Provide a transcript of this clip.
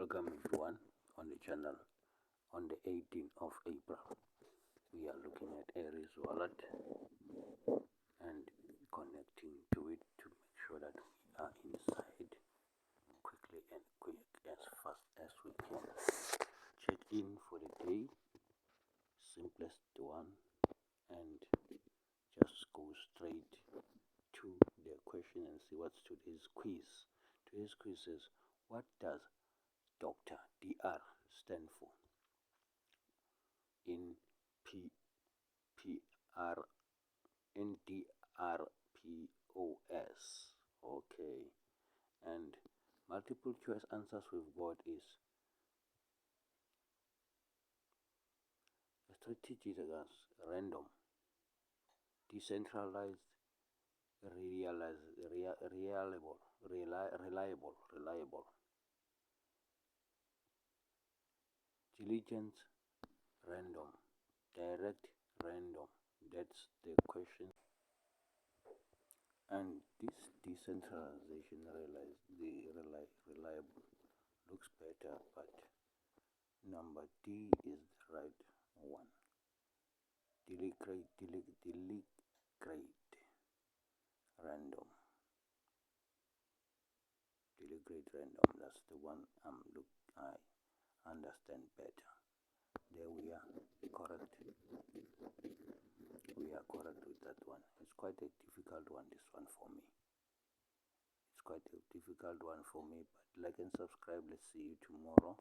Welcome everyone on the channel. On the 18th of April, we are looking at Aries wallet and connecting to it to make sure that we are inside quickly and quick as fast as we can. Check in for the day, simplest one, and just go straight to the question and see what's today's quiz. Today's quiz is, what does Dr. DR stand for? In P P R N D R P O S. Okay, and multiple choice answers we've got is strategic, random, decentralized, reliable, diligent, random, direct, random. That's the question. And this decentralization reliable looks better, but number D is the right one. Deliberate, random. Deliberate random. That's the one I understand better. There we are. Correct. We are correct with that one. It's quite a difficult one, this one for me. It's quite a difficult one for me, but like and subscribe. Let's see you tomorrow.